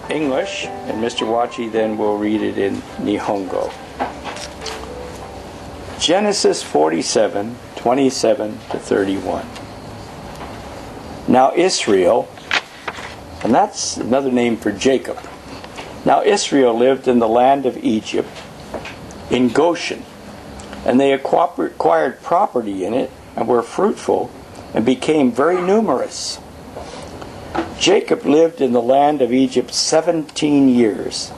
English, and Mr. Wachi then will read it in Nihongo. Genesis 47:27-31. Now Israel, and that's another name for Jacob. Now Israel lived in the land of Egypt, in Goshen, and they acquired property in it, and were fruitful, and became very numerous. Jacob lived in the land of Egypt 17 years,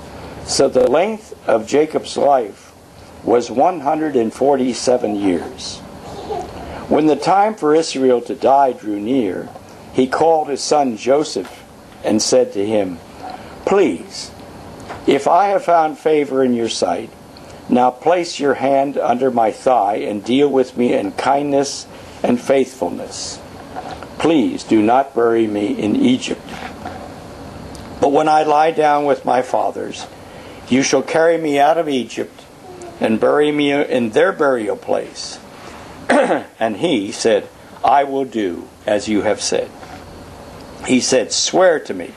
so the length of Jacob's life was 147 years. When the time for Israel to die drew near, he called his son Joseph and said to him, "Please, if I have found favor in your sight, now place your hand under my thigh and deal with me in kindness and faithfulness. Please do not bury me in Egypt. But when I lie down with my fathers, you shall carry me out of Egypt and bury me in their burial place." And he said, "I will do as you have said." He said, "Swear to me."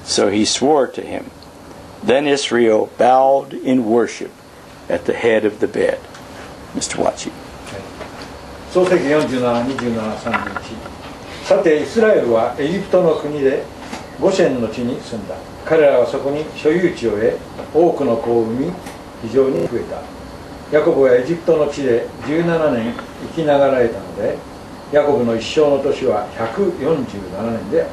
So he swore to him. Then Israel bowed in worship at the head of the bed. Mr. Wachi. 創世記47、27、31。さてイスラエルはエジプトの国でゴシェンの地に住んだ。彼らはそこに所有地を得、多くの子を産み、非常に増えた。ヤコブはエジプトの地で17年生きながらえたので、ヤコブの一生の年は147年であっ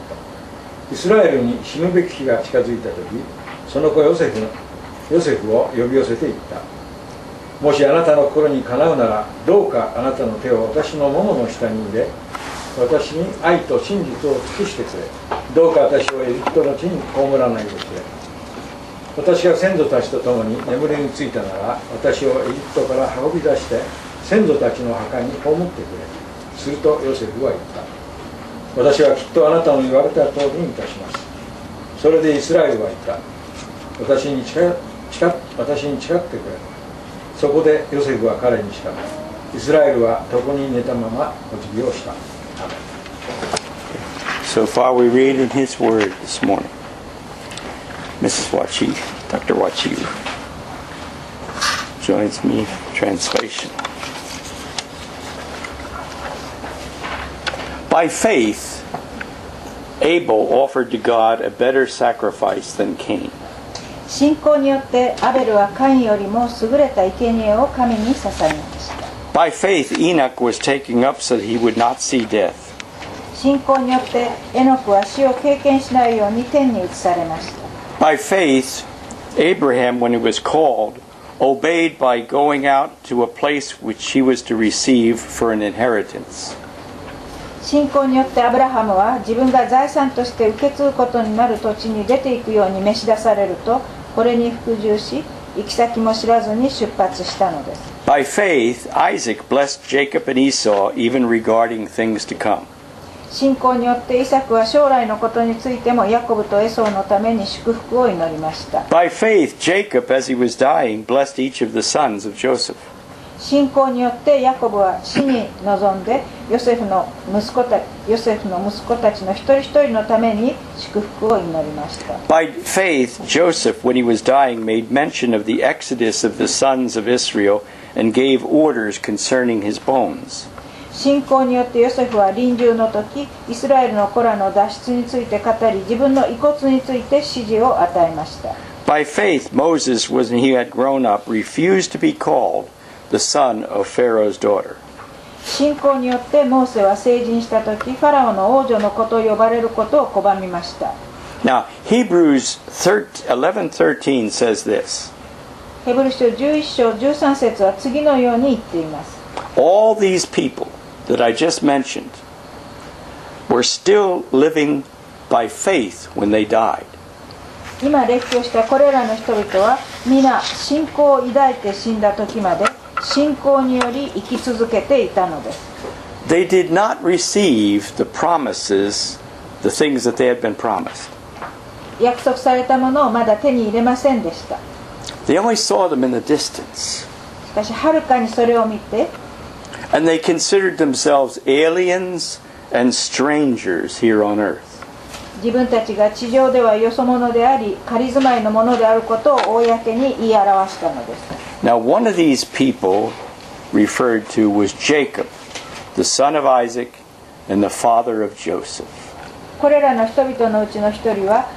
た。イスラエルに死ぬべき日が近づいた時、その子ヨセフを呼び寄せていった。もしあなたの心にかなうなら、どうかあなたの手を私のももの下に入れ、私に愛と真実を尽くしてくれ。どうか私をエジプトの地に葬らないでくれ。私が先祖たちと共に眠りについたなら、私をエジプトから運び出して先祖たちの墓に葬ってくれ。するとヨセフは言った。私はきっとあなたの言われた通りにいたします。それでイスラエルは言った。私に誓ってくれ。そこでヨセフは彼に従い、イスラエルは床に寝たままお辞儀をした。So far we read in his word this morning. Mrs. Wachi, Dr. Wachi joins me in translation. By faith, Abel offered to God a better sacrifice than Cain. 信仰によってアベルはカインよりも優れた生贄を神に捧げました。By faith, Enoch was taken up so that he would not see death. 信仰によってエノクは死を経験しないように天に移されました。By faith, Abraham, when he was called, obeyed by going out to a place which he was to receive for an inheritance. 信仰によってアブラハムは自分が財産として受け継ぐことになる土地に出ていくように召し出されると、これに服従し、行き先も知らずに出発したのです。By faith, Isaac blessed Jacob and Esau even regarding things to come. 信仰によってイサクは将来のことについてもヤコブとエソウのために祝福を祈りました。By faith, Jacob, as he was dying, blessed each of the sons of Joseph. 信仰によってヤコブは死に臨んでヨセフの息子たちの一人一人のために祝福を祈りました。By faith, Joseph, when he was dying, made mention of the exodus of the sons of Israel and gave orders concerning his bones. 信仰によってヨセフは臨終の時、イスラエルの子らの脱出について語り、自分の遺骨について指示を与えました。By faith, Moses, when he had grown up, refused to be called the son of Pharaoh's daughter. 信仰によってモーセは成人した時、ファラオの王女の子と呼ばれることを拒みました。Now, Hebrews 11:13 says this. ヘブル書11章13節は次のように言っています。All these people that I just mentioned were still living by faith when they died. 今列挙したこれらの人々は皆信仰を抱いて死んだ時まで信仰により生き続けていたのです。They did not receive the promises, the things that they had been promised. 約束されたものをまだ手に入れませんでした。They only saw them in the distance. しかしはるかにそれを見て、And they considered themselves aliens and strangers here on earth. 自分たちが地上ではよそ者であり仮住まいのものであることを公に言い表したのです。 Now one of these people referred to was Jacob, the son of Isaac and the father of Joseph. これらの人々のうちの一人は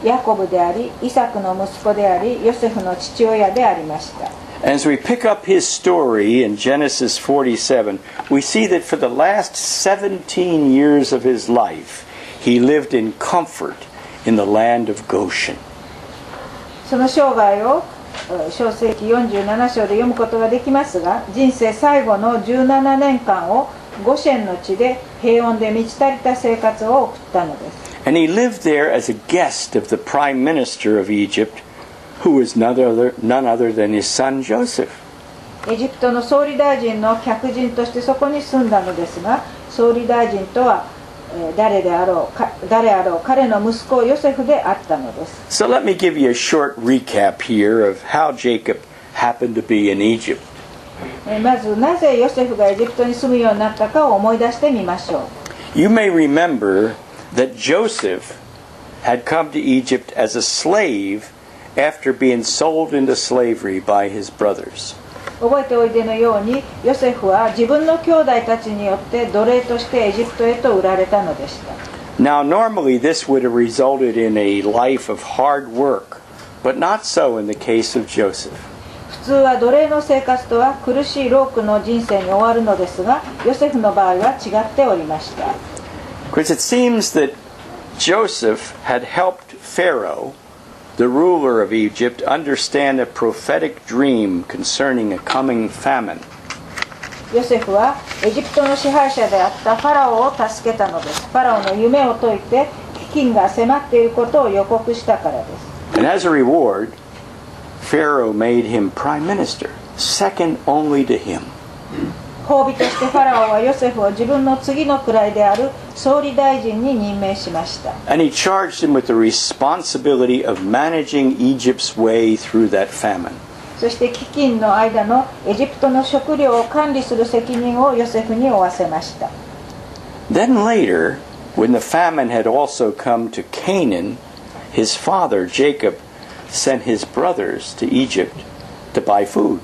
ヤコブであり、イサクの息子であり、ヨセフの父親でありました。 As we pick up his story in Genesis 47, we see that for the last 17 years of his life, he lived in comfort in the land of Goshen. その生涯を創世記47章で読むことができますが、人生最後の17年間をゴシェンの地で平穏で満ち足りた生活を送ったのです。 And he lived there as a guest of the prime minister of Egypt, who was none other than his son Joseph. エジプトの総理大臣の客人としてそこに住んだのですが、総理大臣とは誰あろう彼の息子ヨセフであったのです。 So let me give you a short recap here of how Jacob happened to be in Egypt. まずなぜヨセフがエジプトに住むようになったかを思い出してみましょう。 You may remember that Joseph had come to Egypt as a slave after being sold into slavery by his brothers. 覚えておいでのように、ヨセフは自分の兄弟たちによって奴隷としてエジプトへと売られたのでした。 Now normally this would have resulted in a life of hard work, but not so in the case of Joseph. 普通は奴隷の生活とは苦しい労苦の人生に終わるのですが、ヨセフの場合は違っておりました。 Because it seems that Joseph had helped Pharaoh, the ruler of Egypt, understand a prophetic dream concerning a coming famine. ヨセフはエジプトの支配者であったファラオを助けたのです。ファラオの夢を解いて飢饉が迫っていることを予告したからです。 And as a reward, Pharaoh made him prime minister, second only to him. 褒美としてファラオはヨセフを自分の次の位である総理大臣に任命しました。 And he charged him with the responsibility of managing Egypt's way through that famine. そして飢饉の間のエジプトの食料を管理する責任をヨセフに負わせました。 Then later, when the famine had also come to Canaan, his father Jacob sent his brothers to Egypt to buy food.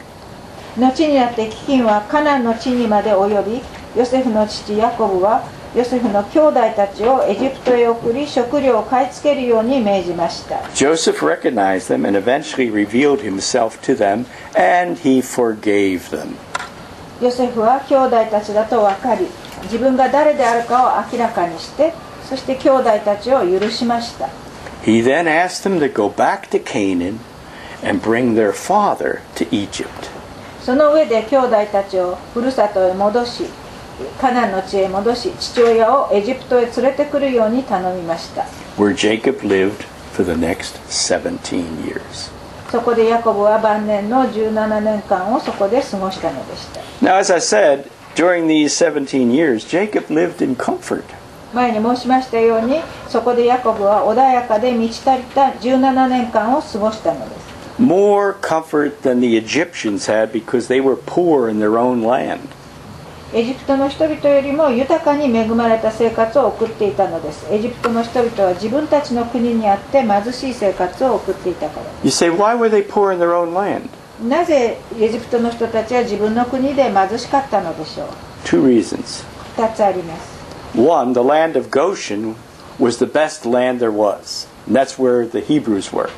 後になって飢饉はカナンの地にまで及び、ヨセフの父ヤコブはヨセフの兄弟たちをエジプトへ送り食料を買い付けるように命じました。 Joseph recognized them and eventually revealed himself to them, and he forgave them. ヨセフは兄弟たちだと分かり、自分が誰であるかを明らかにして、そして兄弟たちを許しました。 He then asked them to go back to Canaan and bring their father to Egypt. その上で兄弟たちをふるさとへ戻し、カナンの地へ戻し、父親をエジプトへ連れてくるように頼みました。 Where Jacob lived for the next 17 years. そこでヤコブは晩年の17年間をそこで過ごしたのでした。 Now, as I said, during these 17 years, Jacob lived in comfort. 前に申しましたように、そこでヤコブは穏やかで満ち足りた17年間を過ごしたのです。 More comfort than the Egyptians had because they were poor in their own land. エジプトの人々よりも豊かに恵まれた生活を送っていたのです。エジプトの人々は自分たちの国にあって貧しい生活を送っていたから。 You say, why were they poor in their own land? なぜエジプトの人たちは自分の国で貧しかったのでしょう。 Two reasons. 2つあります。 One, the land of Goshen was the best land there was. And that's where the Hebrews were.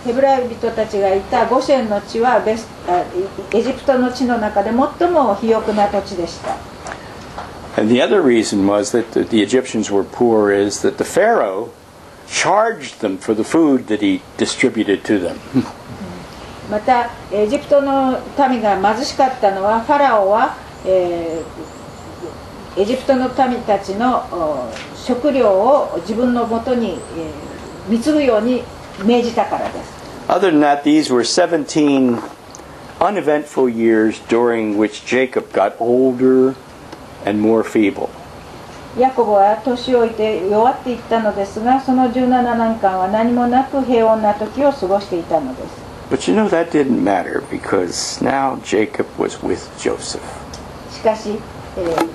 ヘブライ人たちがいたゴシェンの地はエジプトの地の中で最も肥沃な土地でした。 And the other reason was that the Egyptians were poor is that the Pharaoh charged them for the food that he distributed to them. またエジプトの民が貧しかったのはファラオは、エジプトの民たちの食料を自分のもとに、貢ぐように命じたからです。 Other than that, these were 17 uneventful years during which Jacob got older and more feeble. ヤコブは年老いて弱っていったのですが、その17年間は何もなく平穏な時を過ごしていたのです。 But you know that didn't matter because now Jacob was with Joseph. しかし、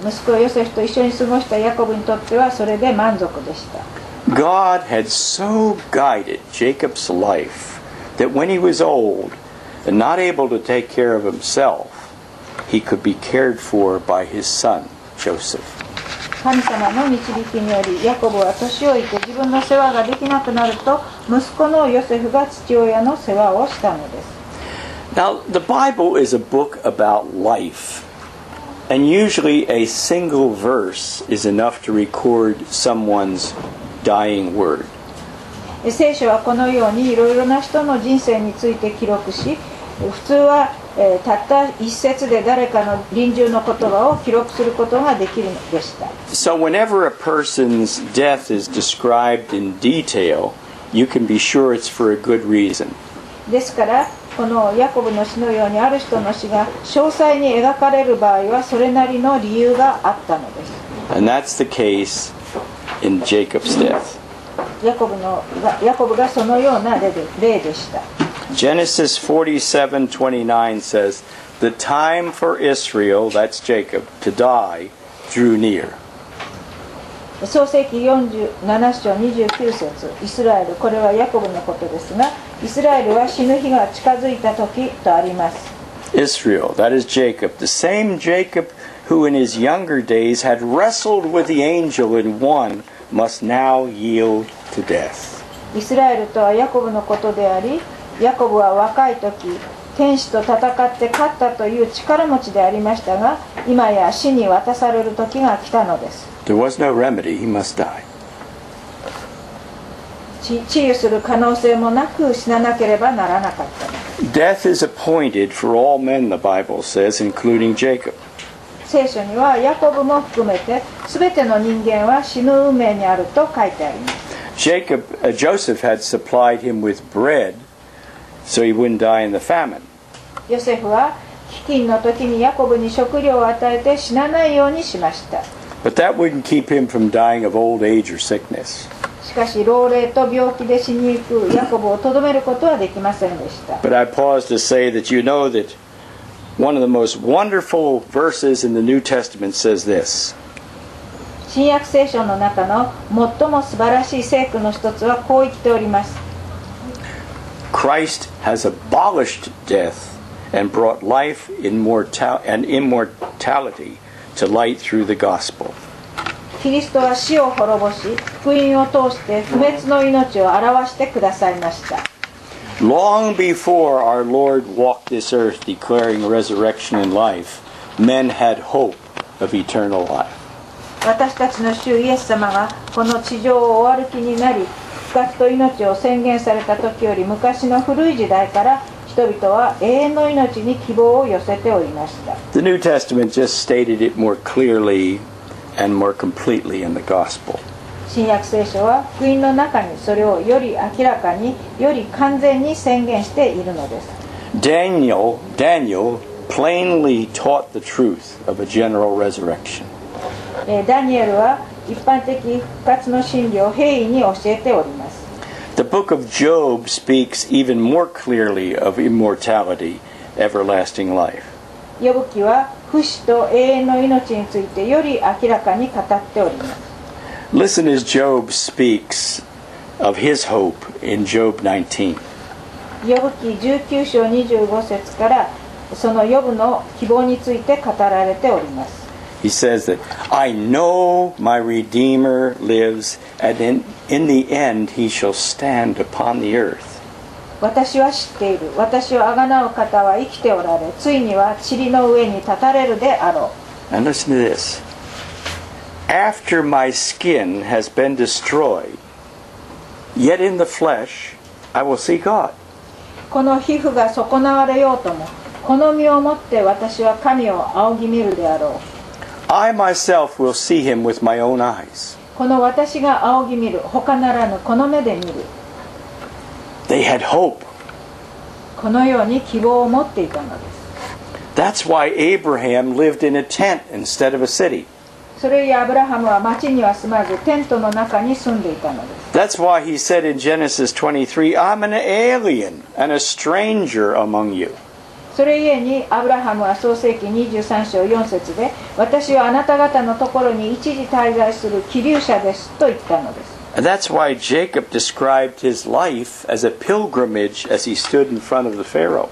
息子ヨセフと一緒に過ごしたヤコブにとってはそれで満足でした。God had so guided Jacob's life that when he was old and not able to take care of himself, he could be cared for by his son, Joseph. 神様の導きによりヤコブは年老いて自分の世話ができなくなると息子のヨセフが父親の世話をしたのです。Now, the Bible is a book about life, and usually a single verse is enough to record someone's dying word. 聖書はこのようにいろいろな人の人生について記録し、普通はたった一節で誰かの臨終の言葉を記録することができるのでした。So whenever a person's death is described in detail, you can be sure it's for a good reason. ですからこのヤコブの死のようにある人の死が詳細に描かれる場合はそれなりの理由があったのです。And that's the case in Jacob's death. ヤコブがそのような例でした。Genesis 47:29 says, "The time for Israel, that's Jacob, to die drew near." 創世記47章29節イスラエル、これはヤコブのことですが、イスラエルは死ぬ日が近づいた時とあります。Israel, that is Jacob, the same Jacob who in his younger days had wrestled with the angel and won, must now yield to death. イスラエルとはヤコブのことであり、ヤコブは若い時、天使と戦って勝ったという力持ちでありましたが、今や死に渡される時が来たのです。There was no remedy, he must die. 治癒する可能性もなく死ななければならなかったのです。 Death is appointed for all men, the Bible says, including Jacob. 聖書にはヤコブも含めて全ての人間は死ぬ運命にあると書いてあります。Joseph had supplied him with bread so he wouldn't die in the famine. ヨセフは飢饉の時にヤコブに食料を与えて死なないようにしました。But that wouldn't keep him from dying of old age or sickness. しかし老齢と病気で死にゆくヤコブをとどめることはできませんでした。 But I pause to say that you know that one of the most wonderful verses in the New Testament says this. 新約聖書の中の最も素晴らしい聖句の一つはこう言っております。 Christ has abolished death and brought life and immortality to light through the gospel. キリストは死を滅ぼし、福音を通して不滅の命を表してくださいました。 Long before our Lord walked this earth declaring resurrection and life, men had hope of eternal life. 私たちの主イエス様がこの地上をお歩きになり、復活と命を宣言された時より昔の古い時代から人々は永遠の命に希望を寄せておりました。 The New Testament just stated it more clearly and more completely in the gospel. 新約聖書は福音の中にそれをより明らかにより完全に宣言しているのです。 Daniel plainly taught the truth of a general resurrection. ダニエルは一般的復活の真理を平易に教えております。 The book of Job speaks even more clearly of immortality, everlasting life. ヨブ記は不死と永遠の命についてより明らかに語っております。 Listen as Job speaks of his hope in Job 19. ヨブ記19章25節からそのヨブの希望について語られております。 He says that, I know my Redeemer lives, and in the end he shall stand upon the earth. 私は知っている。私をあがなう方は生きておられ、ついには塵の上に立たれるであろう。 And listen to this. After my skin has been destroyed, yet in the flesh I will see God. この皮膚が損なわれようとも、この身をもって私は神を仰ぎ見るであろう。 I myself will see him with my own eyes. この私が仰ぎ見る、他ならぬこの目で見る。 They had hope. このように希望を持っていたのです。 That's why Abraham lived in a tent instead of a city. それゆえアブラハムは町には住まずテントの中に住んでいたのです。 That's why he said in Genesis 23, I'm an alien and a stranger among you. それゆえにアブラハムは創世記23章4節で、私はあなた方のところに一時滞在する寄留者ですと言ったのです。And that's why Jacob described his life as a pilgrimage as he stood in front of the Pharaoh.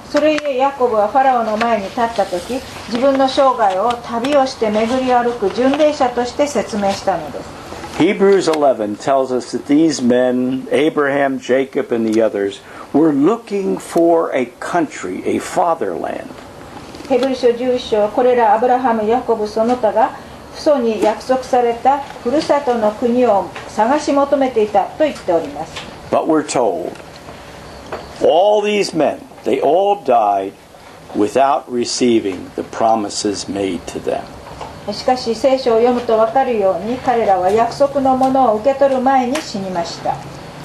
それゆえヤコブはファラオの前に立った時、自分の生涯を旅をして巡り歩く巡礼者として説明したのです。Hebrews 11 tells us that these men, Abraham, Jacob, and the others, were looking for a country, a fatherland. ヘブル書11章はこれらアブラハム、ヤコブその他が父祖に約束されたふるさとの国を探し求めていたと言っております。But we're told, all these men, they all died without receiving the promises made to them. しかし聖書を読むと分かるように彼らは約束のものを受け取る前に死にました。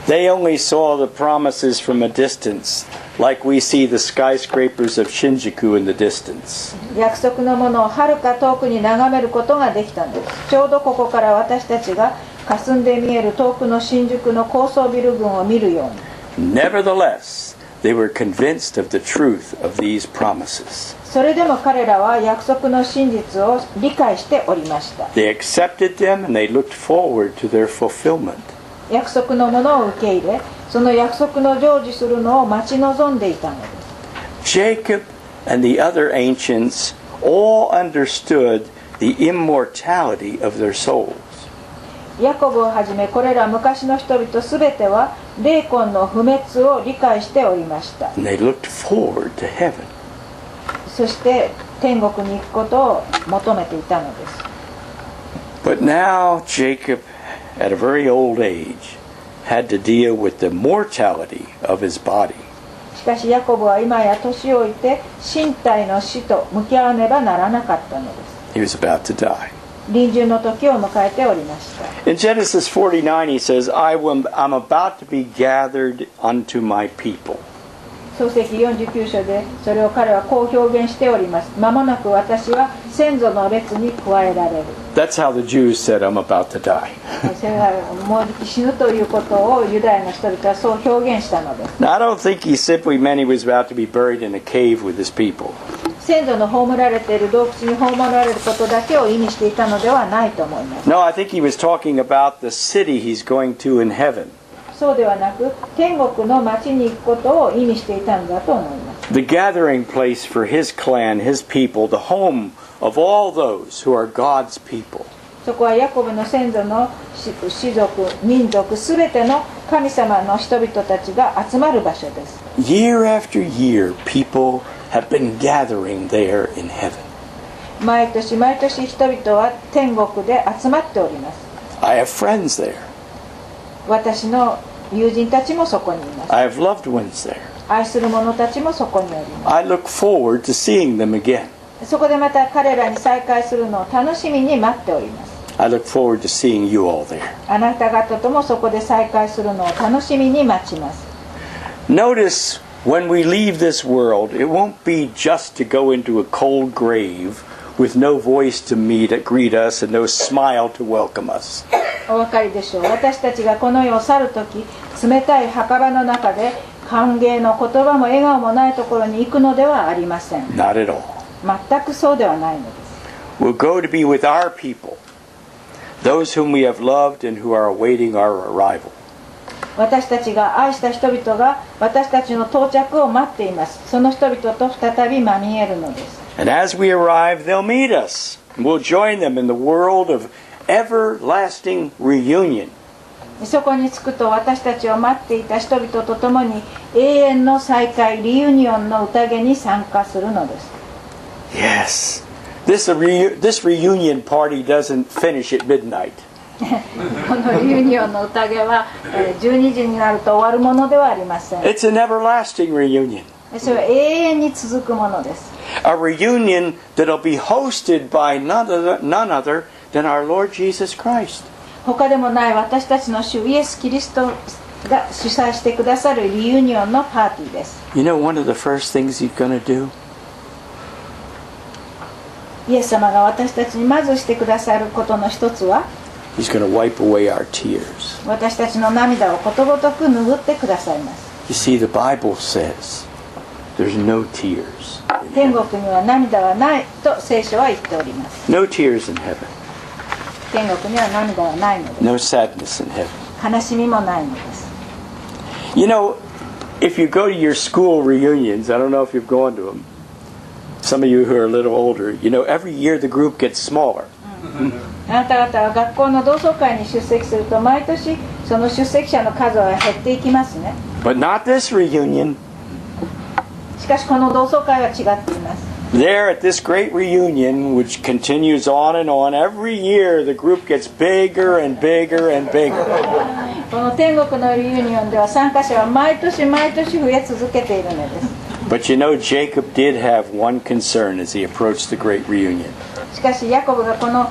They only saw the promises from a distance, like we see the skyscrapers of Shinjuku in the distance. 約束のものをはるか遠くに眺めることができたんです。ちょうどここから私たちが霞んで見える遠くの新宿の高層ビル群を見るように。Nevertheless, they were convinced of the truth of these promises. それでも彼らは約束の真実を理解しておりました。They accepted them and they looked forward to their fulfillment. 約束のものを受け入れ、その約束の成就するのを待ち望んでいたのです。Jacob and the other ancients all understood the immortality of their souls. ヤコブをはじめこれら昔の人々すべては霊魂の不滅を理解しておりました。And they looked forward to heaven. そして天国に行くことを求めていたのです。But now Jacob, at a very old age, had to deal with the mortality of his body. しかしヤコブは今や年老いて身体の死と向き合わねばならなかったのです。He was about to die. 臨終の時を迎えておりました。In Genesis 49 he says, I'm about to be gathered unto my people. 創世記49章でそれを彼はこう表現しております。間もなく私は先祖の列に加えられる。That's how the Jews said, I'm about to die. それがもう死ぬということをユダヤの人々はそう表現したのです。Now I don't think he simply meant he was about to be buried in a cave with his people. 先祖の葬られている洞窟に葬られることだけを意味していたのではないと思います。No, I think he was talking about the city he's going to in heaven. そうではなく天国の町に行くことを意味していたのだと思います。 The gathering place for his clan, his people, the home of all those who are God's people. そこはヤコブの先祖の氏族、民族すべての神様の人々たちが集まる場所です。 Year after year, people have been gathering there in heaven. 毎年毎年人々は天国で集まっております。 I have friends there. 私の友人たちもそこにいます。 I have loved ones there. 愛する者たちもそこにおりま I look forward to seeing them again. す。そこでまた彼らに再会するのを楽しみに待っております。 I look forward to seeing you all there. あなた方ともそこで再会するのを楽しみに待ちます。 Notice when we leave this world, it won't be just to go into a cold grave with no voice to greet us and no smile to welcome us. お分かりでしょう。私たちがこの世を去るとき、冷たい墓場の中で歓迎の言葉も笑顔もないところに行くのではありません。 Not at all. 全くそうではないのです。 We'll go to be with our people, those whom we have loved and who are awaiting our arrival. 私たちが愛した人々が私たちの到着を待っています。その人々と再びまみえるのです。 And as we arrive, they'll meet us. We'll join them in the world of everlasting reunion. そこに着くと私たちを待っていた人々と共に永遠の再会、リユニオンの宴に参加するのです。 Yes. This reunion party doesn't finish at midnight. このリユニオンの宴は12時になると終わるものではありません。 It's an everlasting reunion. それは永遠に続くものです。 A reunion that'll be hosted by none other than our Lord Jesus Christ. 他でもない私たちの主イエス・キリストが主催してくださるリユニオンのパーティーです。 You know one of the first things he's going to do? イエス様が私たちにまずしてくださることの一つは He's going to wipe away our tears. 私たちの涙をことごとく拭ってくださいます。 You see, the Bible says there's no tears. 天国には涙はないと聖書は言っております。 No tears in heaven. 天国には涙はないのです。 No sadness in heaven. 悲しみもないのです。 You know, if you go to your school reunions, I don't know if you've gone to them. Some of you who are a little older, you know, every year the group gets smaller. あなた方は学校の同窓会に出席すると毎年その出席者の数は減っていきますね。 But not this reunion. しかしこの同窓会は違っています。 There at this great reunion, which continues on and on, every year the group gets bigger and bigger and bigger. この天国のリユニオンでは参加者は毎年毎年増え続けているのです。 But you know, Jacob did have one concern as he approached the great reunion. しかしヤコブがこの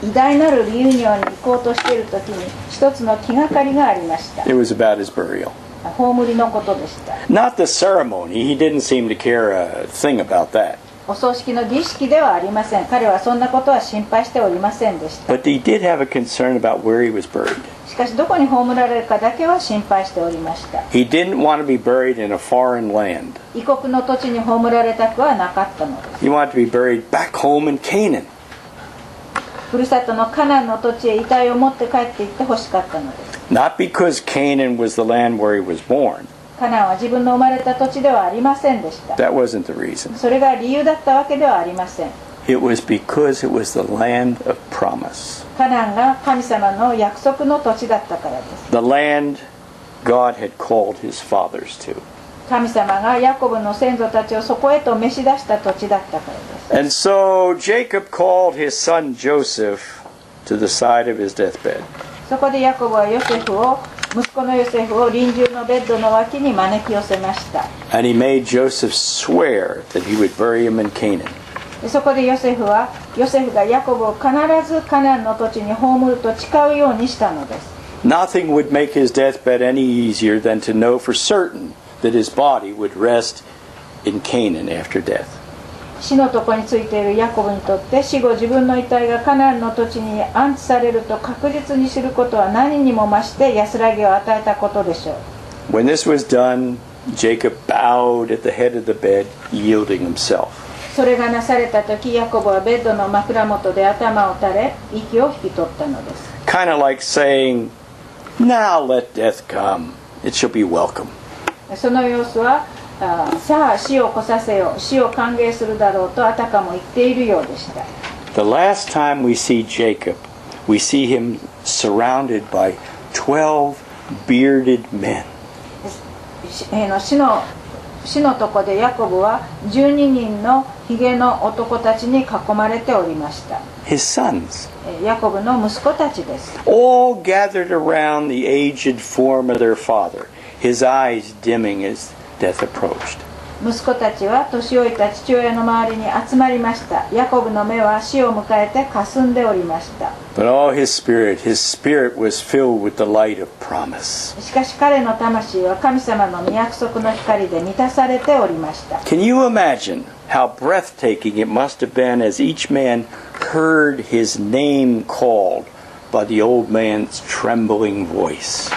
偉大なるリユニオンに行こうとしている時に一つの気がかりがありました。 It was about his burial. 葬りのことでした。 Not the ceremony. He didn't seem to care a thing about that. お葬式の儀式ではありません。彼はそんなことは心配しておりませんでした。 But he did have a concern about where he was buried. しかしどこに葬られるかだけは心配しておりました。 He didn't want to be buried in a foreign land. 異国の土地に葬られたくはなかったのです。 He wanted to be buried back home in Canaan. ふるさとのカナンの土地へ遺体を持って帰っていってほしかったのです。 Not because Canaan was the land where he was born. カナンは自分の生まれた土地ではありませんでした。 That wasn't the reason. それが理由だったわけではありません。 It was because it was the land of promise. カナンが神様の約束の土地だったからです。 The land God had called his fathers to. 神様がヤコブの先祖たちをそこへと召し出した土地だったからです。 And so Jacob called his son Joseph to the side of his deathbed. そこでヤコブは息子のヨセフを臨終のベッドの脇に招き寄せました。 And he made Joseph swear that he would bury him in Canaan. そこでヨセフがヤコブを必ずカナンの土地に葬ると誓うようにしたのです。 Nothing would make his deathbed any easier than to know for certain that his body would rest in Canaan after death. 死の床についているヤコブにとって死後自分の遺体がカナンの土地に安置されると確実に知ることは何にも増して安らぎを与えたことでしょう。 When this was done, Jacob bowed at the head of the bed, yielding himself. それがなされた時ヤコブはベッドの枕元で頭を垂れ息を引き取ったのです。 Kind of like saying, "Now let death come. It shall be welcome." その様子はさあ死を来させよう、死を歓迎するだろうとあたかも言っているようでした。 The last time we see Jacob, we see him surrounded by 12 bearded men. 死のとこでヤコブは12人のひげの男たちに囲まれておりました。 His sons, ヤコブの息子たちです。 all gathered around the aged form of their father, his eyes dimming as death approached. 息子たちは年老いた父親の周りに集まりました。ヤコブの目は死を迎えて霞んでおりました。 But his spirit was filled with the light of promise. しかし彼の魂は神様の御約束の光で満たされておりました。 Can you imagine how breathtaking it must have been as each man heard his name called by the old man's trembling voice?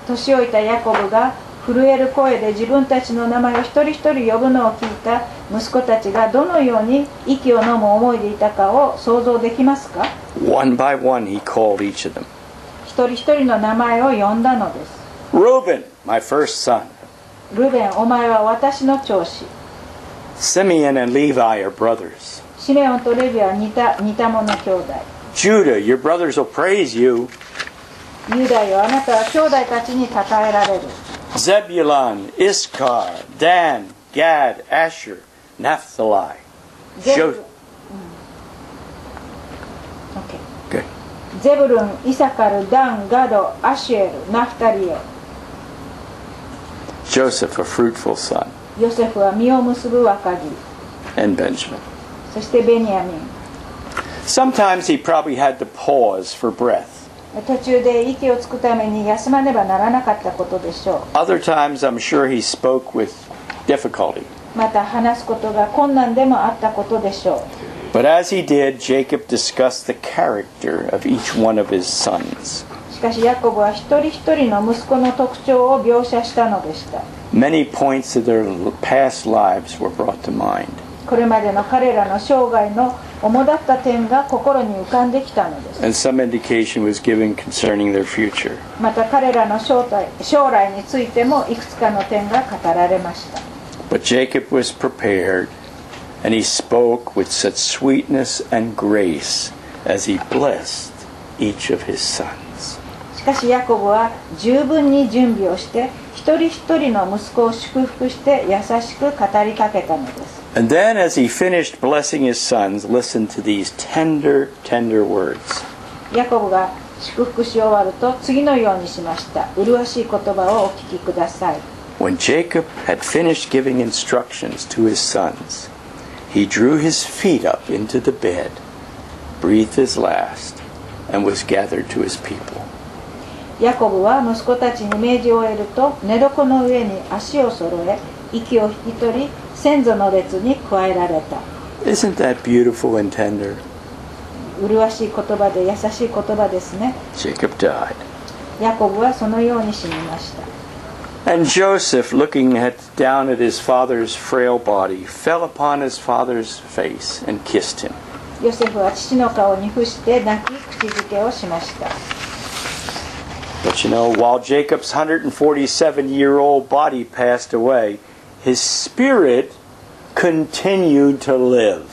年老いたヤコブが震える声で自分たちの名前を一人一人呼ぶのを聞いた息子たちがどのように息を飲む思いでいたかを想像できますか？ One by one he called each of them. 一人一人の名前を呼んだのです。 Reuben, my first son. ルベン、お前は私の長子。 Simeon and Levi are brothers. シメオンとレビは似た者兄弟。 Judah, your brothers will praise you. ユダよ、あなたは兄弟たちに称えられる。 Zebulun, Issachar, Dan, Gad, Asher, Naphtali. ゼブルン、イサカル、ダン、ガド、アシュエル、ナフタリよ。 Joseph, a fruitful son. ヨセフは実を結ぶ若木。 And Benjamin. そしてベニヤミン。 Sometimes he probably had to pause for breath. 途中で息をつくために休まねばならなかったことでしょう。 Other times I'm sure he spoke with difficulty. また話すことが困難でもあったことでしょう。 But as he did, Jacob discussed the character of each one of his sons. しかしヤコブは一人一人の息子の特徴を描写したのでした。 Many points of their past lives were brought to mind. これまでの彼らの生涯の主だった点が心に浮かんできたのです。 And some indication was given concerning their future. また彼らの将来についてもいくつかの点が語られました。 But Jacob was prepared, and he spoke with such sweetness and grace as he blessed each of his sons. しかしヤコブは十分に準備をして一人一人の息子を祝福して優しく語りかけたのです。 And then as he finished blessing his sons, listen to these tender, tender words. ヤコブが祝福し終わると次のようにしました。麗しい言葉をお聞きください。 When Jacob had finished giving instructions to his sons, he drew his feet up into the bed, breathed his last, and was gathered to his people. ヤコブは息子たちに命じを得ると寝床の上に足を揃え息を引き取り先祖の列に加えられた。 Isn't that beautiful and tender? 麗しい言葉で優しい言葉ですね。 Jacob died. ヤコブはそのように死にました。 And Joseph, looking down at his father's frail body, fell upon his father's face and kissed him. ヨセフは父の顔に伏して泣き口づけをしました。 But you know, while Jacob's 147-year-old body passed away, his spirit continued to live.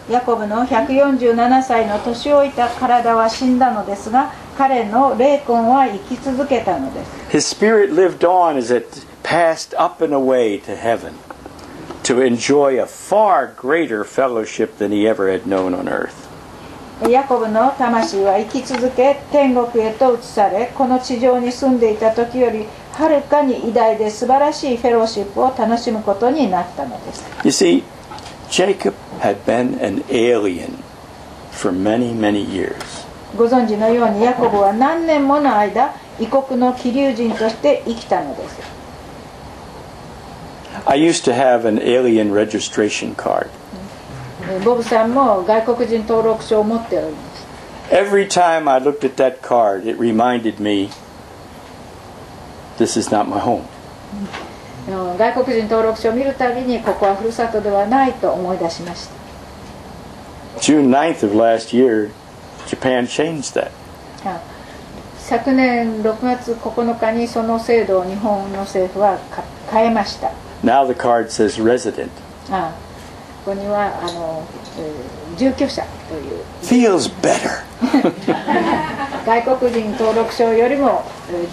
ヤコブの147歳の年老いた体は死んだのですが、彼の霊魂は生き続けたのです。 His spirit lived on as it passed up and away to heaven to enjoy a far greater fellowship than he ever had known on earth. ヤコブの魂は生き続け天国へと移され、この地上に住んでいた時よりはるかに偉大で素晴らしいフェローシップを楽しむことになったのです。 You see, Jacob had been an alien for many, many years. ご存知のようにヤコブは何年もの間異国の寄留人として生きたのです。 I used to have an alien registration card. ボブさんも外国人登録証を持っております。 Every time I looked at that card, it reminded me, this is not my home. 外国人登録証を見るたびにここはふるさとではないと思い出しました。 June 9th of last year, Japan changed that. 昨年6月9日にその制度を日本の政府は変えました。 Now the card says resident. ここには住居者という Feels better. 外国人登録証よりも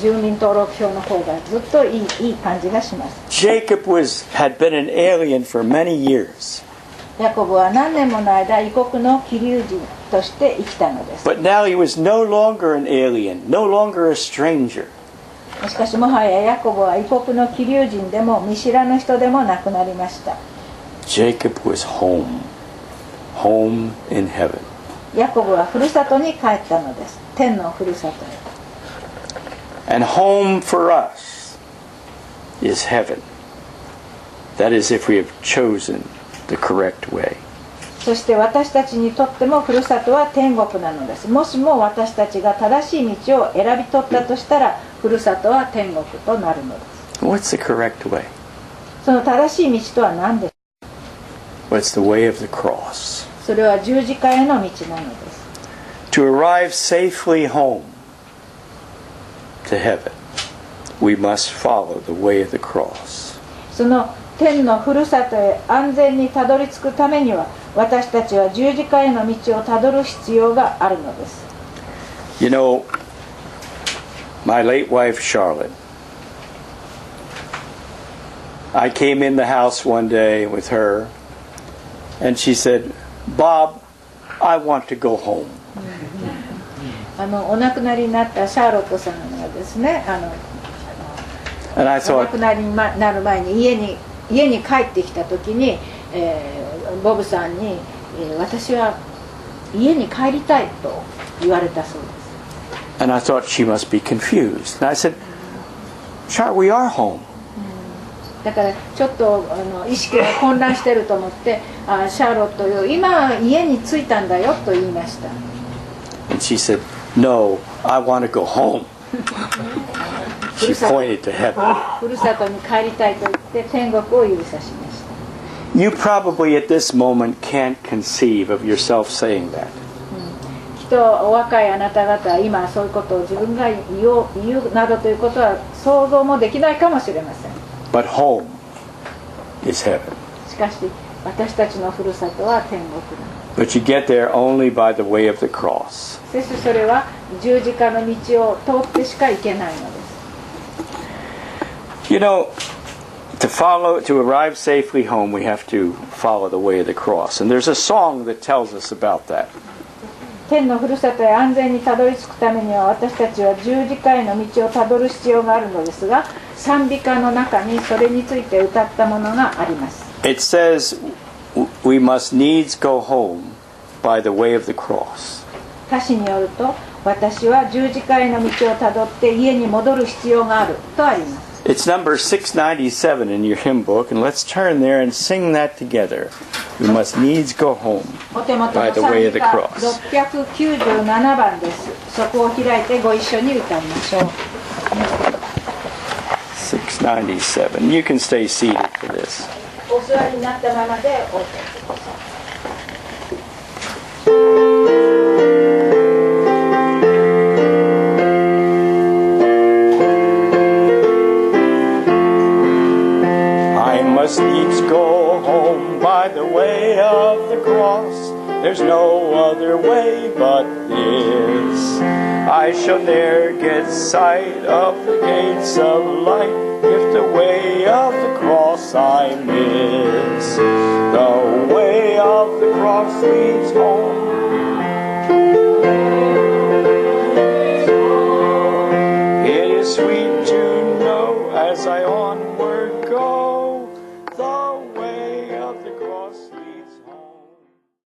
住民登録証の方がずっといい感じがします。 Jacob had been an alien for many years. ヤコブは何年もの間異国の寄留人として生きたのです。 But now he was no longer an alien, no longer a stranger. しかしもはやヤコブは異国の寄留人でも見知らぬ人でもなくなりました。 Jacob was home in heaven. ヤコブはふるさとに帰ったのです。天のふるさとへ。 And home for us is heaven. That is if we have chosen the correct way. そして私たちにとってもふるさとは天国なのです。もしも私たちが正しい道を選び取ったとしたら、ふるさとは天国となるのです。 What's the correct way? その正しい道とは何でしょう？ What's the way of the cross? それは十字架への道なのです。 To arrive safely home to heaven, we must follow the way of the cross. その天のふるさとへ安全にたどり着くためには、私たちは十字架への道をたどる必要があるのです。 You know, my late wife Charlotte, I came in the house one day with her and she said, Bob, I want to go home. お亡くなりになったシャーロットさんがですね、And I お thought, 亡くなりになる前に家に帰ってきた時に、ボブさんに、私は家に帰りたいと言われたそうです。 and I thought she must be confused. And I said, Charlotte, we are home. だからちょっと意識が混乱してると思って、シャーロットよ、今家に着いたんだよと言いました。 And she said, No, I want to go home. She pointed to heaven. ふるさとに帰りたいと言って天国を指さしました。You probably at this moment can't conceive of yourself saying that. きっとお若いあなた方今そういうことを自分が言うなどということは想像もできないかもしれません。 But home is heaven. しかし私たちのふるさとは天国だ。 But you get there only by the way of the cross. そしてそれは十字架の道を通ってしか行けないのです。 You know, to arrive safely home, we have to follow the way of the cross. And there's a song that tells us about that. 天のふるさとへ安全にたどり着くためには私たちは十字架への道をたどる必要があるのですが、賛美歌の中にそれについて歌ったものがあります。 It says we must needs go home by the way of the cross. 歌詞によると、私は十字架への道をたどって家に戻る必要があるとあります。 It's number 697 in your hymn book, and let's turn there and sing that together. We must needs go home お手元 by の the 賛 way 美 of the 歌 cross. 697番です。そこを開いてご一緒に歌いましょう。 697. You can stay seated for this. お座りになったままでお歌いください。 I must needs go home by the way of the cross. There's no other way but this. I shall ne'er get sight of the gates of light if the way of the cross I miss. The way of the cross leads home.